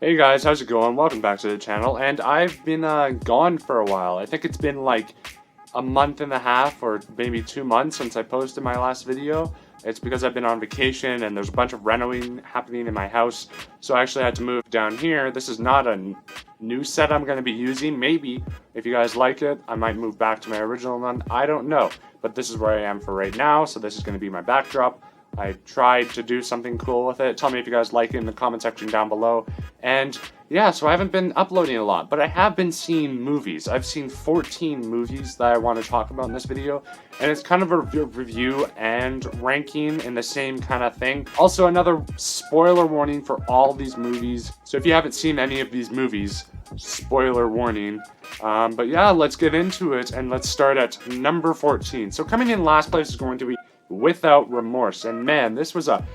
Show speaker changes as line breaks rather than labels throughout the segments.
Hey guys, how's it going? Welcome back to the channel, and I've been gone for a while. I think it's been like a month and a half or maybe 2 months since I posted my last video. It's because I've been on vacation and there's a bunch of renovating happening in my house, so I actually had to move down here. This is not a new set I'm going to be using. Maybe, if you guys like it, I might move back to my original one. I don't know, but this is where I am for right now, so this is going to be my backdrop. I tried to do something cool with it. Tell me if you guys like it in the comment section down below. And yeah, so I haven't been uploading a lot, but I have been seeing movies. I've seen 14 movies that I want to talk about in this video, and it's kind of a review and ranking in the same kind of thing. Also, another spoiler warning for all these movies. So if you haven't seen any of these movies, spoiler warning. But yeah, let's get into it, and let's start at number 14. So coming in last place is going to be Without Remorse, and man, this was a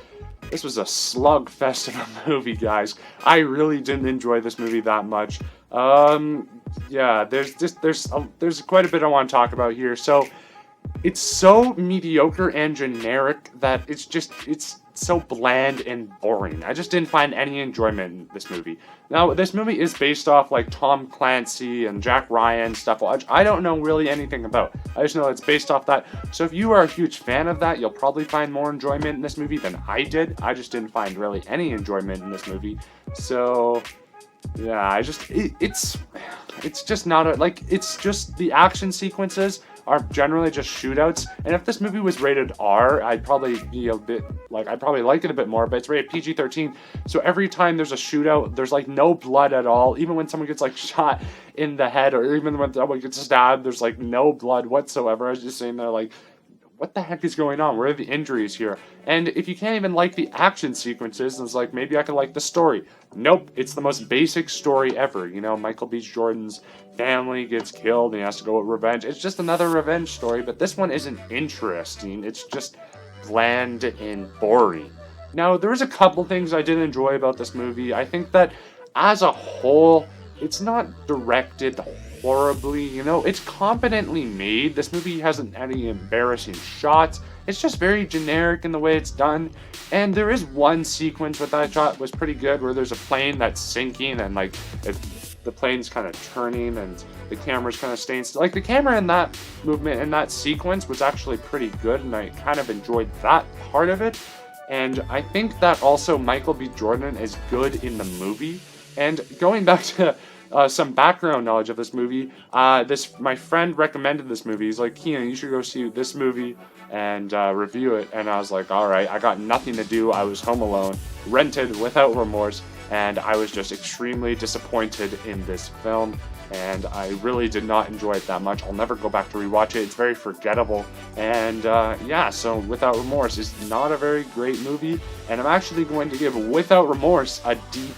slugfest of a movie, guys. I really didn't enjoy this movie that much. Yeah, there's quite a bit I want to talk about here. So it's so mediocre and generic that it's so bland and boring. I just didn't find any enjoyment in this movie. Now, this movie is based off like Tom Clancy and Jack Ryan stuff, which I don't know really anything about. I just know it's based off that. So if you are a huge fan of that, you'll probably find more enjoyment in this movie than I did. I just didn't find really any enjoyment in this movie. So yeah, it's just not it's just the action sequences are generally just shootouts, and if this movie was rated R, I'd probably be I'd probably like it a bit more, but it's rated PG-13, so every time there's a shootout, there's like no blood at all. Even when someone gets like shot in the head, or even when someone gets stabbed, there's like no blood whatsoever. I was just saying there, like, what the heck is going on? Where are the injuries here? And if you can't even like the action sequences, it's like, maybe I can like the story. Nope, it's the most basic story ever. You know, Michael B. Jordan's family gets killed and he has to go with revenge. It's just another revenge story, but this one isn't interesting. It's just bland and boring. Now, there was a couple things I did enjoy about this movie. I think that as a whole, it's not directed horribly, you know, it's competently made. This movie hasn't any embarrassing shots. It's just very generic in the way it's done. And there is one sequence that I thought was pretty good, where there's a plane that's sinking and like the plane's kind of turning and the camera's kind of staying still. Like, the camera in that movement and that sequence was actually pretty good, and I kind of enjoyed that part of it. And I think that also Michael B. Jordan is good in the movie. And going back to some background knowledge of this movie, my friend recommended this movie. He's like, Keenan, you should go see this movie and review it. And I was like, alright, I got nothing to do. I was home alone, rented Without Remorse, and I was just extremely disappointed in this film, and I really did not enjoy it that much. I'll never go back to rewatch it. It's very forgettable, and yeah, so Without Remorse is not a very great movie, and I'm actually going to give Without Remorse a D+.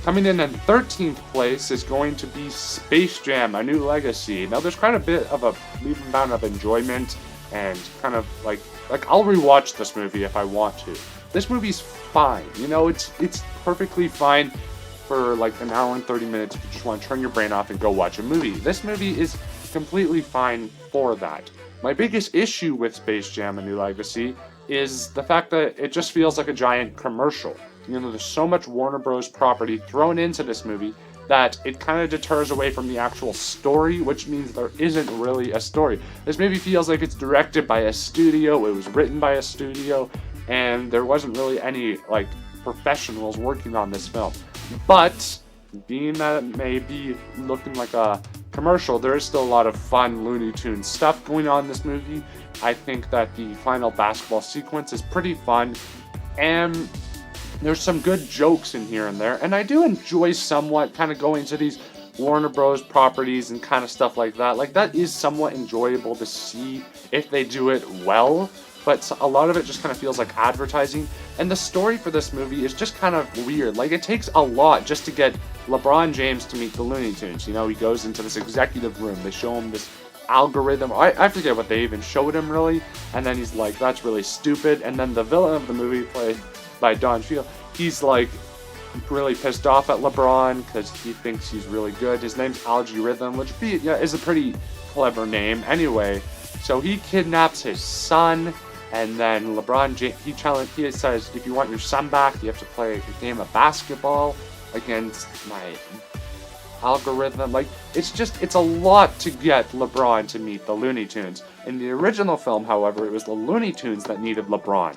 Coming in 13th place is going to be Space Jam: A New Legacy. Now, there's quite a bit of a leap amount of enjoyment, and kind of like I'll rewatch this movie if I want to. This movie's fine, you know, it's perfectly fine for like an hour and 30 minutes if you just want to turn your brain off and go watch a movie. This movie is completely fine for that. My biggest issue with Space Jam: A New Legacy is the fact that it just feels like a giant commercial. You know, there's so much Warner Bros. Property thrown into this movie that it kind of deters away from the actual story, which means there isn't really a story. This movie feels like it's directed by a studio, it was written by a studio, and there wasn't really any, like, professionals working on this film. But, being that it may be looking like a commercial, there is still a lot of fun Looney Tunes stuff going on in this movie. I think that the final basketball sequence is pretty fun, and there's some good jokes in here and there, and I do enjoy somewhat kind of going to these Warner Bros. Properties and kind of stuff like that. Like, that is somewhat enjoyable to see if they do it well, but a lot of it just kind of feels like advertising. And the story for this movie is just kind of weird. Like, it takes a lot just to get LeBron James to meet the Looney Tunes. You know, he goes into this executive room, they show him this algorithm. I forget what they even showed him, really, and then he's like, that's really stupid. And then the villain of the movie, played by Don Cheadle, he's like really pissed off at LeBron because he thinks he's really good. His name's Algorithm, which is a pretty clever name anyway. So he kidnaps his son, And then LeBron James, he says, if you want your son back, you have to play a game of basketball against my algorithm. Like, it's a lot to get LeBron to meet the Looney Tunes. In the original film, however, it was the Looney Tunes that needed LeBron.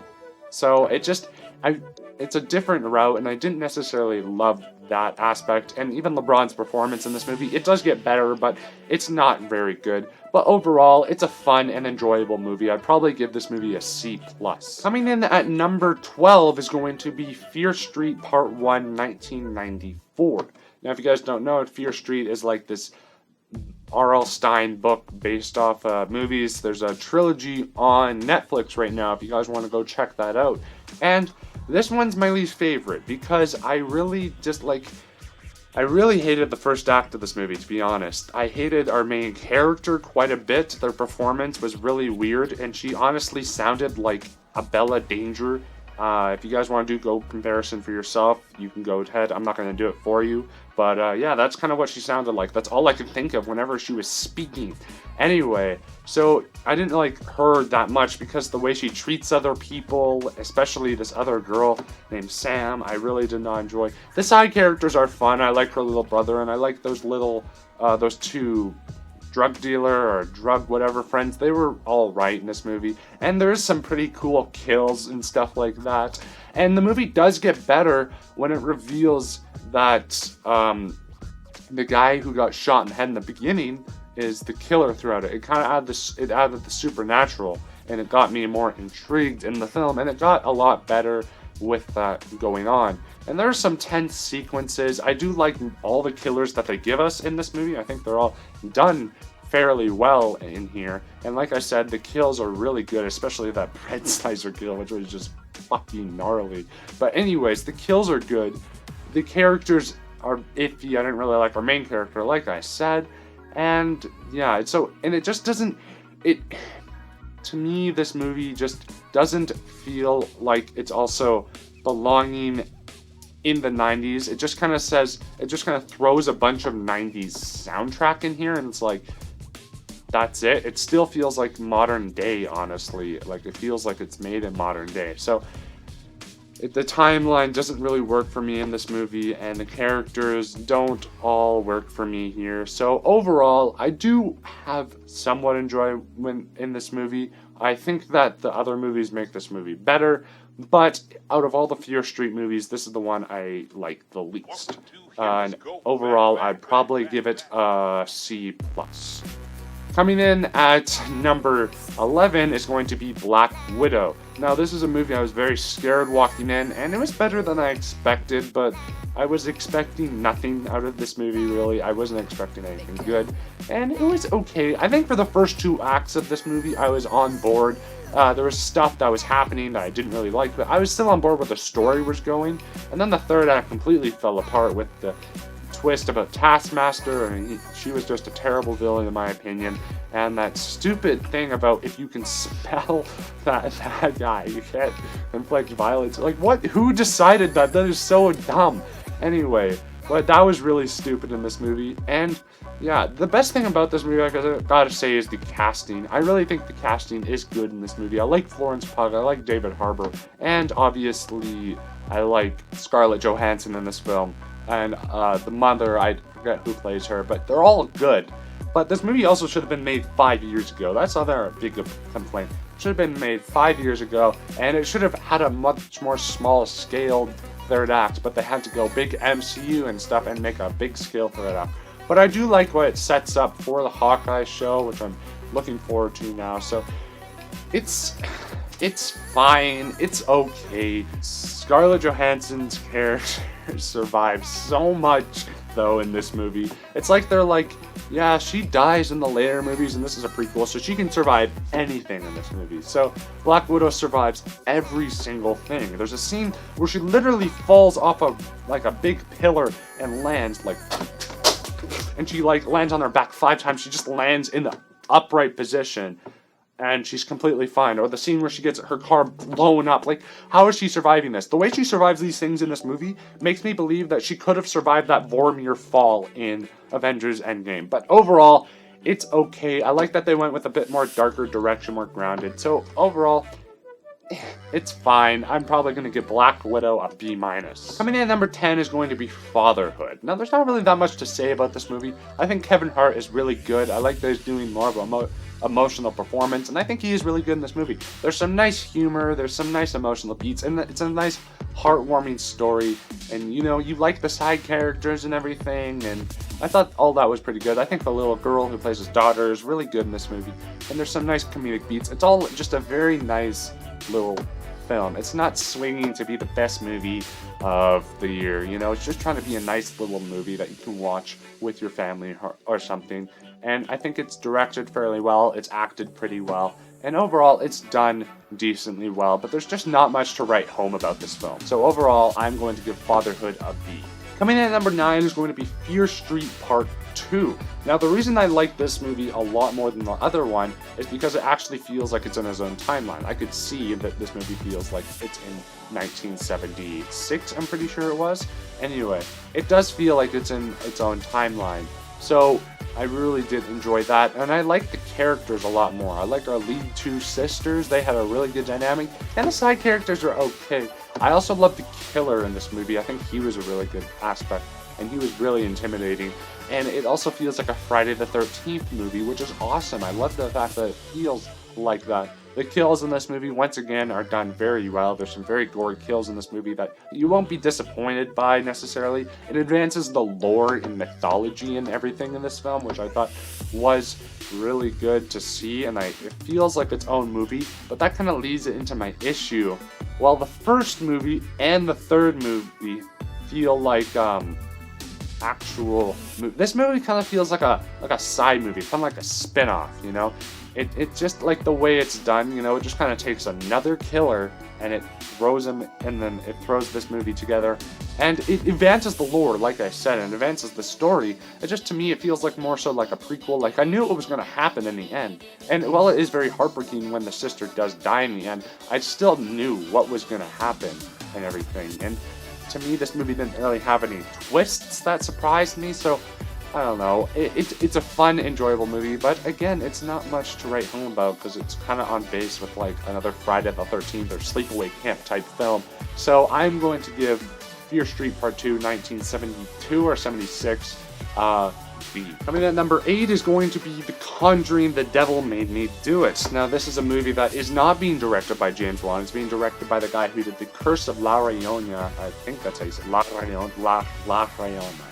So it's a different route, and I didn't necessarily love that aspect. And even LeBron's performance in this movie, it does get better, but it's not very good. But overall, it's a fun and enjoyable movie. I'd probably give this movie a C+. Coming in at number 12 is going to be Fear Street Part 1, 1994. Now, if you guys don't know, Fear Street is like this R.L. Stine book based off movies. There's a trilogy on Netflix right now if you guys want to go check that out. And this one's my least favorite because I really hated the first act of this movie, to be honest. I hated our main character quite a bit. Their performance was really weird, and she honestly sounded like a Bella Danger. If you guys want to go comparison for yourself, you can go ahead. I'm not going to do it for you. But yeah, that's kind of what she sounded like. That's all I could think of whenever she was speaking. Anyway, so I didn't like her that much because the way she treats other people, especially this other girl named Sam, I really did not enjoy. The side characters are fun. I like her little brother, and I like those two drug dealer or drug whatever friends. They were all right in this movie, and there's some pretty cool kills and stuff like that. And the movie does get better when it reveals that the guy who got shot in the head in the beginning is the killer throughout it. It kind of added the supernatural, and it got me more intrigued in the film, and it got a lot better with that going on. And there are some tense sequences. I do like all the killers that they give us in this movie. I think they're all done fairly well in here. And like I said, the kills are really good, especially that bread slicer kill, which was just fucking gnarly. But anyways, the kills are good. The characters are iffy. I didn't really like our main character, like I said. And yeah, it just doesn't, to me, this movie just doesn't feel like it's also belonging in the 90s. It just kind of throws a bunch of 90s soundtrack in here, and it's like, that's it. It still feels like modern day, honestly. Like, it feels like it's made in modern day. So the timeline doesn't really work for me in this movie, and the characters don't all work for me here. So overall, I do have somewhat enjoyment in this movie. I think that the other movies make this movie better, but out of all the Fear Street movies, this is the one I like the least. And overall, I'd probably give it a C+. Coming in at number 11 is going to be Black Widow. Now, this is a movie I was very scared walking in, and it was better than I expected, but I was expecting nothing out of this movie, really. I wasn't expecting anything good, and it was okay. I think for the first 2 acts of this movie, I was on board. There was stuff that was happening that I didn't really like, but I was still on board where the story was going, and then the third act completely fell apart with the twist about Taskmaster, and she was just a terrible villain in my opinion, and that stupid thing about if you can spell that guy, you can't inflict violence. Like, what? Who decided that? That is so dumb. Anyway, but that was really stupid in this movie, and yeah, the best thing about this movie, I gotta say, is the casting. I really think the casting is good in this movie. I like Florence Pugh, I like David Harbour, and obviously I like Scarlett Johansson in this film. And the mother, I forget who plays her, but they're all good. But this movie also should have been made 5 years ago. That's another big complaint. It should have been made 5 years ago, and it should have had a much more small-scaled third act, but they had to go big MCU and stuff and make a big-scale third act. But I do like what it sets up for the Hawkeye show, which I'm looking forward to now. So it's fine. It's okay. Scarlett Johansson's character survives so much, though, in this movie. It's like they're like, yeah, she dies in the later movies, and this is a prequel, so she can survive anything in this movie. So Black Widow survives every single thing. There's a scene where she literally falls off a big pillar and lands, and she lands on her back 5 times. She just lands in the upright position, and she's completely fine. Or the scene where she gets her car blown up. Like, how is she surviving this? The way she survives these things in this movie makes me believe that she could have survived that Vormir fall in Avengers Endgame. But overall, it's okay. I like that they went with a bit more darker direction, more grounded. So overall, It's fine. I'm probably going to give Black Widow a B-. Coming in at number 10 is going to be Fatherhood. Now, there's not really that much to say about this movie. I think Kevin Hart is really good. I like that he's doing more of a emotional performance, and I think he is really good in this movie. There's some nice humor, there's some nice emotional beats, and it's a nice heartwarming story, and you like the side characters and everything, and I thought all that was pretty good. I think the little girl who plays his daughter is really good in this movie, and there's some nice comedic beats. It's all just a very nice little film. It's not swinging to be the best movie of the year, it's just trying to be a nice little movie that you can watch with your family or something. And I think it's directed fairly well, it's acted pretty well, and overall it's done decently well, but there's just not much to write home about this film. So overall, I'm going to give Fatherhood a B. Coming in at number 9 is going to be Fear Street Part 2. Now, the reason I like this movie a lot more than the other one is because it actually feels like it's in its own timeline. I could see that this movie feels like it's in 1976, I'm pretty sure it was. Anyway, it does feel like it's in its own timeline. So I really did enjoy that, and I like the characters a lot more. I like our lead two sisters. They had a really good dynamic, and the side characters are okay. I also love the killer in this movie. I think he was a really good aspect, and he was really intimidating. And it also feels like a Friday the 13th movie, which is awesome. I love the fact that it feels like that. The kills in this movie, once again, are done very well. There's some very gory kills in this movie that you won't be disappointed by, necessarily. It advances the lore and mythology and everything in this film, which I thought was really good to see, and it feels like its own movie, but that kind of leads it into my issue. While the first movie and the third movie feel like, this movie kind of feels like a side movie, kind of like a spin-off, It's just like the way it's done, it just kind of takes another killer and it throws him, and then it throws this movie together, and it advances the lore, like I said, and advances the story. It just, to me, it feels like more so like a prequel. Like, I knew what was going to happen in the end, and while it is very heartbreaking when the sister does die in the end, I still knew what was going to happen and everything, and to me, this movie didn't really have any twists that surprised me, so I don't know. It's a fun, enjoyable movie, but again, it's not much to write home about because it's kind of on base with like another Friday the 13th or Sleepaway Camp type film. So I'm going to give Fear Street Part 2, 1972 or 76, B. Coming in at number 8 is going to be The Conjuring, The Devil Made Me Do It. Now, this is a movie that is not being directed by James Wan. It's being directed by the guy who did The Curse of La Llorona. I think that's how you say it. La Llorona,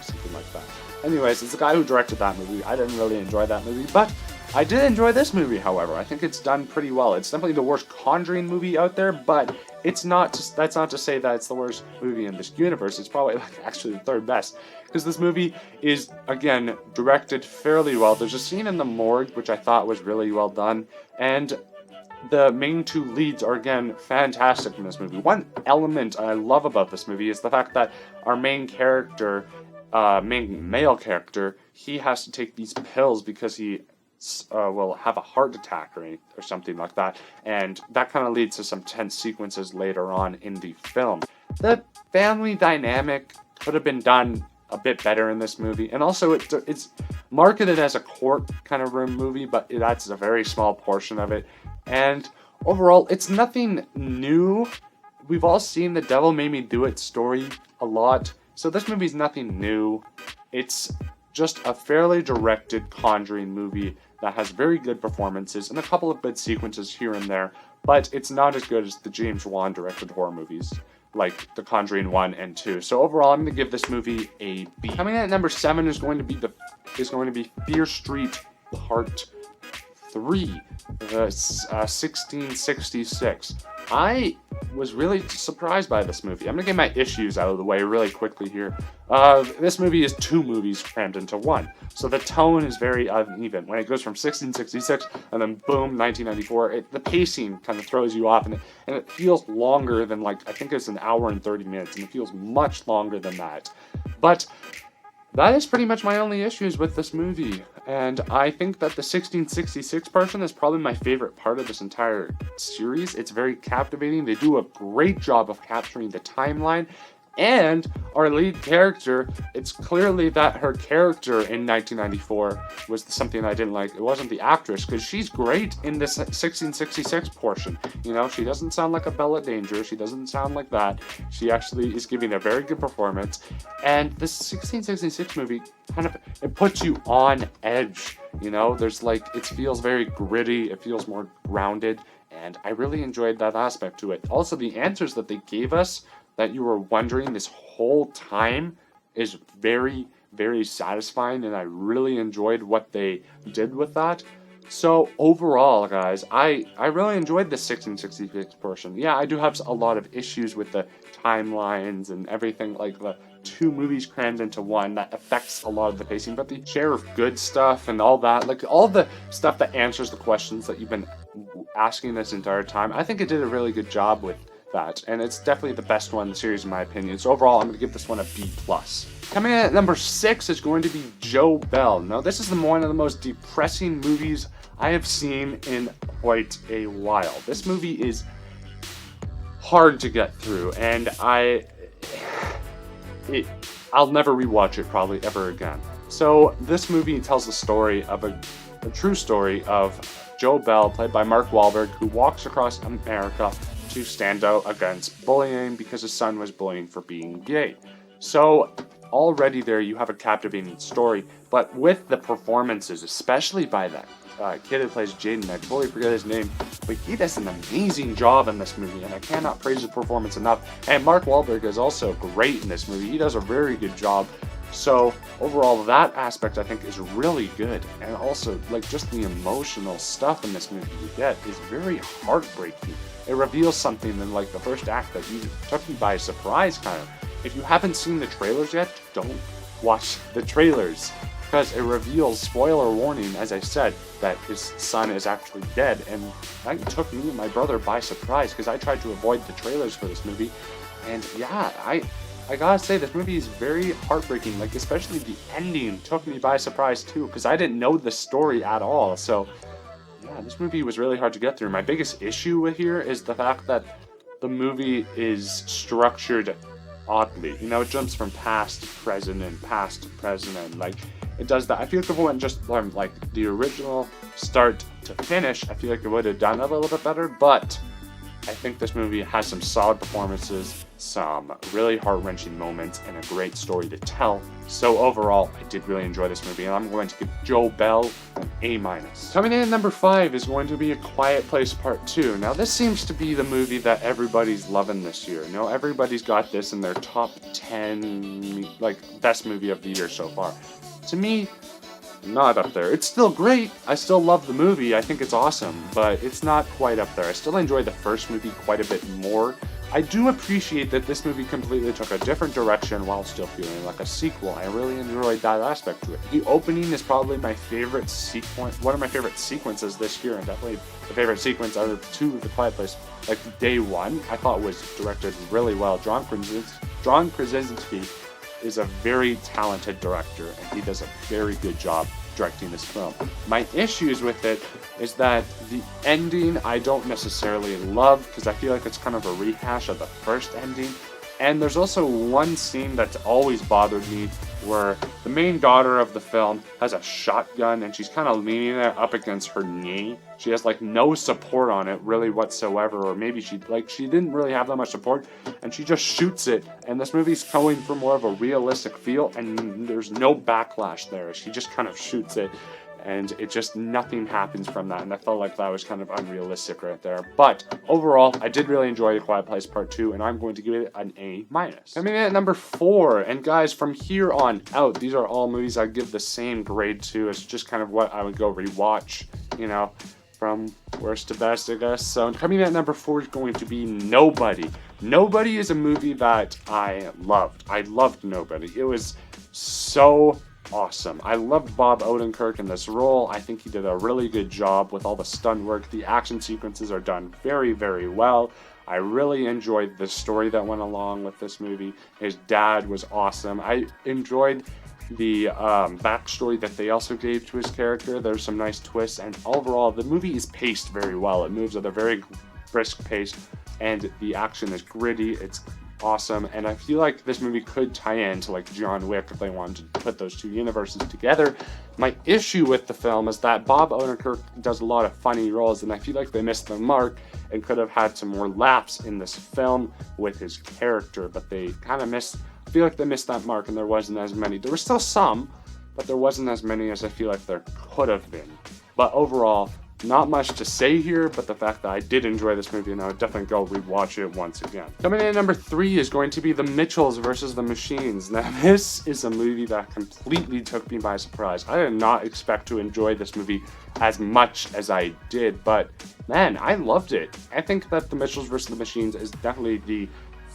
something like that. Anyways, it's the guy who directed that movie. I didn't really enjoy that movie, but I did enjoy this movie, however. I think it's done pretty well. It's definitely the worst Conjuring movie out there, but that's not to say that it's the worst movie in this universe. It's probably actually the third best, because this movie is, again, directed fairly well. There's a scene in the morgue which I thought was really well done, and the main two leads are, again, fantastic in this movie. One element I love about this movie is the fact that our main character, main male character, he has to take these pills because he will have a heart attack or something like that, and that kind of leads to some tense sequences later on in the film. The family dynamic could have been done a bit better in this movie, and also it's marketed as a court kind of room movie, but that's a very small portion of it, and overall, it's nothing new. We've all seen The Devil Made Me Do It story a lot, so this movie's nothing new. It's just a fairly directed Conjuring movie that has very good performances and a couple of good sequences here and there, but it's not as good as the James Wan directed horror movies, like The Conjuring 1 and 2. So overall, I'm going to give this movie a B. Coming in at number 7 is going to be Fear Street Part 3, 1666. I was really surprised by this movie. I'm going to get my issues out of the way really quickly here. This movie is 2 movies crammed into one, so the tone is very uneven. When it goes from 1666 and then boom, 1994, the pacing kind of throws you off, and it feels longer than, I think it's an hour and 30 minutes, and it feels much longer than that. But that is pretty much my only issues with this movie, and I think that the 1666 portion is probably my favorite part of this entire series. It's very captivating. They do a great job of capturing the timeline, And our lead character, it's clearly that her character in 1994 was something I didn't like. It wasn't the actress, because she's great in this 1666 portion. You know, she doesn't sound like a Bella Danger. She doesn't sound like that. She actually is giving a very good performance. And this 1666 movie it puts you on edge. You know, there's like, it feels very gritty. It feels more grounded. And I really enjoyed that aspect to it. Also, the answers that they gave us that you were wondering this whole time is very, very satisfying, and I really enjoyed what they did with that. So overall, guys, I really enjoyed the 1666 portion. Yeah, I do have a lot of issues with the timelines and everything, like the two movies crammed into one that affects a lot of the pacing, but the share of good stuff and all that, like all the stuff that answers the questions that you've been asking this entire time, I think it did a really good job with that, and it's definitely the best one in the series in my opinion. So overall, I'm going to give this one a B+. Coming in at number 6 is going to be Joe Bell. Now, this is one of the most depressing movies I have seen in quite a while. This movie is hard to get through, and I'll never rewatch it probably ever again. So this movie tells the story of a true story of Joe Bell, played by Mark Wahlberg, who walks across America to stand out against bullying because his son was bullying for being gay. So already there you have a captivating story, but with the performances, especially by that kid who plays Jaden, I totally forget his name, but he does an amazing job in this movie, and I cannot praise his performance enough. And Mark Wahlberg is also great in this movie. He does a very good job. So overall, that aspect I think is really good, and also like just the emotional stuff in this movie you get is very heartbreaking. It reveals something in like the first act that you took me by surprise, kind of. If you haven't seen the trailers yet, don't watch the trailers, because it reveals, spoiler warning, as I said, that his son is actually dead, and that took me and my brother by surprise, because I tried to avoid the trailers for this movie, and yeah, I gotta say, this movie is very heartbreaking, like especially the ending took me by surprise too, because I didn't know the story at all. So yeah, this movie was really hard to get through. My biggest issue with here is the fact that the movie is structured oddly. You know, it jumps from past to present and past to present, and like it does that. I feel like if it went just from like the original start to finish, I feel like it would have done a little bit better, but I think this movie has some solid performances, some really heart-wrenching moments, and a great story to tell. So overall, I did really enjoy this movie, and I'm going to give Joe Bell an A-. Coming in at number 5 is going to be A Quiet Place Part 2. Now, this seems to be the movie that everybody's loving this year. You know, everybody's got this in their top 10, like, best movie of the year so far. To me, not up there. It's still great. I still love the movie. I think it's awesome, but it's not quite up there. I still enjoyed the first movie quite a bit more. I do appreciate that this movie completely took a different direction while still feeling like a sequel. I really enjoyed that aspect to it. The opening is probably my favorite sequence, one of my favorite sequences this year, and definitely the favorite sequence out of two of The Quiet Place. Like day one, I thought was directed really well. John Krasinski is a very talented director, and he does a very good job directing this film. My issues with it is that the ending I don't necessarily love, because I feel like it's kind of a rehash of the first ending. And there's also one scene that's always bothered me where the main daughter of the film has a shotgun and she's kind of leaning it up against her knee. She has like no support on it really whatsoever, or maybe she didn't really have that much support and she just shoots it. And this movie's going for more of a realistic feel, and there's no backlash there. She just kind of shoots it, and it just, nothing happens from that, and I felt like that was kind of unrealistic right there. But overall, I did really enjoy A Quiet Place Part 2, and I'm going to give it an A-. Coming in at number 4, and guys, from here on out, these are all movies I give the same grade to. It's just kind of what I would go rewatch, you know, from worst to best, I guess. So coming in at number 4 is going to be Nobody. Nobody is a movie that I loved. I loved Nobody. It was so awesome. I loved Bob Odenkirk in this role. I think he did a really good job with all the stunt work. The action sequences are done very, very well. I really enjoyed the story that went along with this movie. His dad was awesome. I enjoyed the backstory that they also gave to his character. There's some nice twists, and overall, the movie is paced very well. It moves at a very brisk pace, and the action is gritty. It's awesome, and I feel like this movie could tie into like John Wick if they wanted to put those two universes together. My issue with the film is that Bob Odenkirk does a lot of funny roles, and I feel like they missed the mark and could have had some more laughs in this film with his character, but they kind of missed. I feel like they missed that mark, and there wasn't as many. There were still some, but there wasn't as many as I feel like there could have been. But overall, not much to say here, but the fact that I did enjoy this movie, and I would definitely go rewatch it once again. Coming in at number 3 is going to be The Mitchells versus the Machines. Now, this is a movie that completely took me by surprise. I did not expect to enjoy this movie as much as I did, but man, I loved it. I think that The Mitchells versus the Machines is definitely the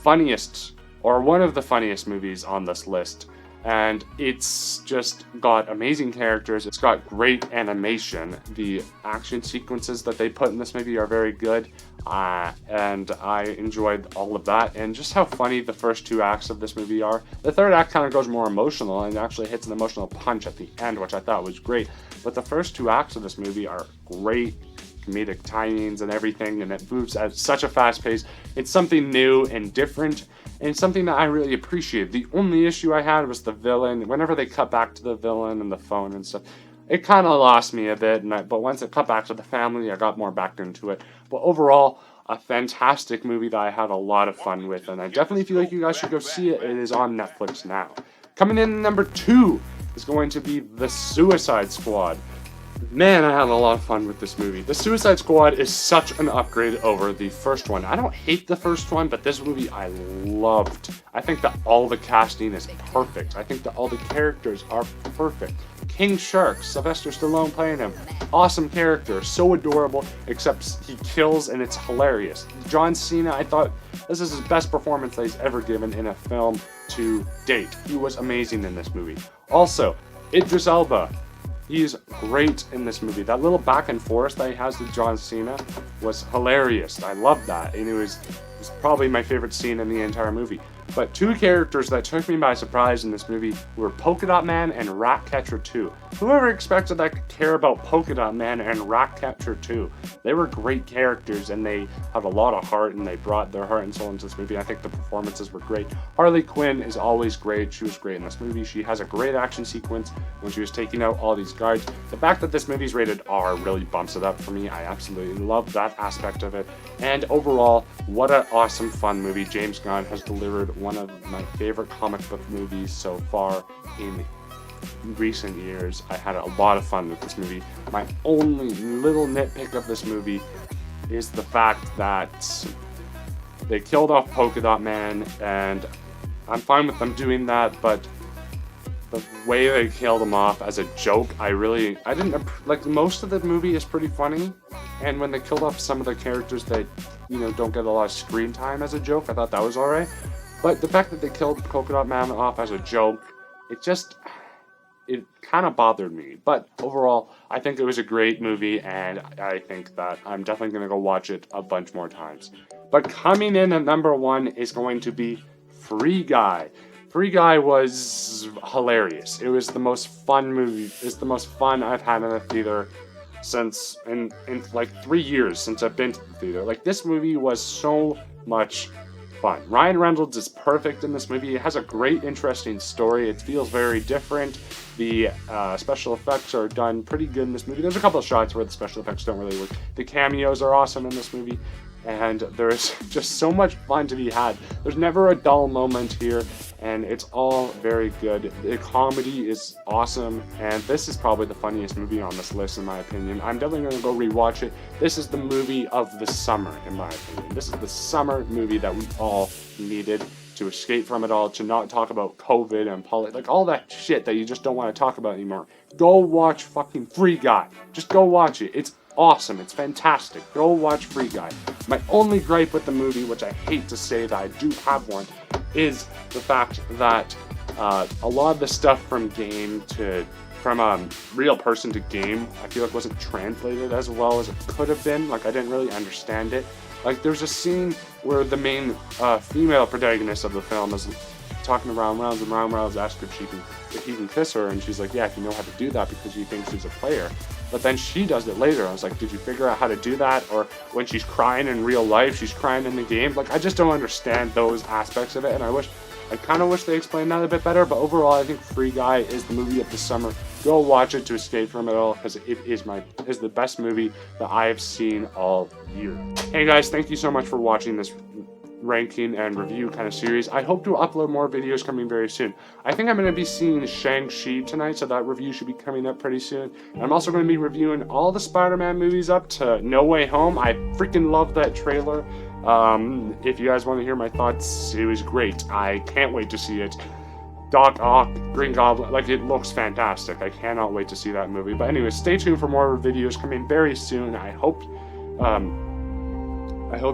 funniest, or one of the funniest movies on this list. And it's just got amazing characters, it's got great animation, the action sequences that they put in this movie are very good, and I enjoyed all of that, and just how funny the first 2 acts of this movie are. The third act kind of goes more emotional, and actually hits an emotional punch at the end, which I thought was great, but the first 2 acts of this movie are great comedic timings and everything, and it moves at such a fast pace. It's something new and different, and it's something that I really appreciate. The only issue I had was the villain. Whenever they cut back to the villain and the phone and stuff, it kind of lost me a bit, but once it cut back to the family, I got more back into it. But overall, a fantastic movie that I had a lot of fun with, and I definitely feel like you guys should go see it. It is on Netflix now. Coming in number 2 is going to be The Suicide Squad. Man, I had a lot of fun with this movie. The Suicide Squad is such an upgrade over the first one. I don't hate the first one, but this movie I loved. I think that all the casting is perfect. I think that all the characters are perfect. King Shark, Sylvester Stallone playing him. Awesome character, so adorable, except he kills and it's hilarious. John Cena, I thought this is his best performance that he's ever given in a film to date. He was amazing in this movie. Also, Idris Elba. He's great in this movie. That little back and forth that he has with John Cena was hilarious. I loved that, and it was probably my favorite scene in the entire movie. But 2 characters that took me by surprise in this movie were Polka Dot Man and Ratcatcher 2. Whoever expected I could care about Polka Dot Man and Ratcatcher 2? They were great characters, and they have a lot of heart, and they brought their heart and soul into this movie. I think the performances were great. Harley Quinn is always great. She was great in this movie. She has a great action sequence when she was taking out all these guards. The fact that this movie's rated R really bumps it up for me. I absolutely love that aspect of it. And overall, what an awesome, fun movie. James Gunn has delivered one of my favorite comic book movies so far in recent years. I had a lot of fun with this movie. My only little nitpick of this movie is the fact that they killed off Polka Dot Man, and I'm fine with them doing that, but the way they killed him off as a joke, I didn't like. Most of the movie is pretty funny, and when they killed off some of the characters that don't get a lot of screen time as a joke, I thought that was alright. But the fact that they killed Polka Dot Man off as a joke, it kind of bothered me. But overall, I think it was a great movie, and I think that I'm definitely going to go watch it a bunch more times. But coming in at number 1 is going to be Free Guy. Free Guy was hilarious. It was the most fun movie. It's the most fun I've had in a theater since in like 3 years since I've been to the theater. Like, this movie was so much fun. Ryan Reynolds is perfect in this movie. It has a great, interesting story. It feels very different. The special effects are done pretty good in this movie. There's a couple of shots where the special effects don't really work. The cameos are awesome in this movie, and there's just so much fun to be had. There's never a dull moment here, and it's all very good. The comedy is awesome, and this is probably the funniest movie on this list, in my opinion. I'm definitely going to go rewatch it. This is the movie of the summer, in my opinion. This is the summer movie that we all needed to escape from it all, to not talk about COVID and like all that shit that you just don't want to talk about anymore. Go watch fucking Free Guy. Just go watch it. It's awesome. It's fantastic. Go watch Free Guy. My only gripe with the movie, which I hate to say that I do have one, is the fact that a lot of the stuff from a real person to game, I feel like wasn't translated as well as it could have been. Like, I didn't really understand it. Like, there's a scene where the main female protagonist of the film is talking around rounds and rounds, asking if he can kiss her, and she's like, yeah, if you know how to do that, because he thinks she's a player. but then she does it later. I was like, did you figure out how to do that? Or when she's crying in real life, she's crying in the game. Like, I just don't understand those aspects of it, and I kind of wish they explained that a bit better. But overall, I think Free Guy is the movie of the summer. Go watch it to escape from it all, because it is the best movie that I have seen all year. Hey guys, thank you so much for watching this ranking and review kind of series. I hope to upload more videos coming very soon. I think I'm going to be seeing Shang-Chi tonight, so that review should be coming up pretty soon. And I'm also going to be reviewing all the Spider-Man movies up to No Way Home. I freaking love that trailer. If you guys want to hear my thoughts, it was great. I can't wait to see it. Doc Ock, Green Goblin, like, it looks fantastic. I cannot wait to see that movie. But anyway, stay tuned for more videos coming very soon. I hope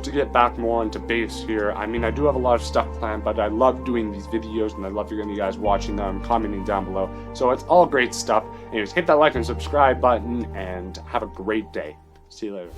to get back more into base here. I mean, I do have a lot of stuff planned, but I love doing these videos, and I love you guys watching them, commenting down below. So it's all great stuff. Anyways, hit that like and subscribe button, and have a great day. See you later.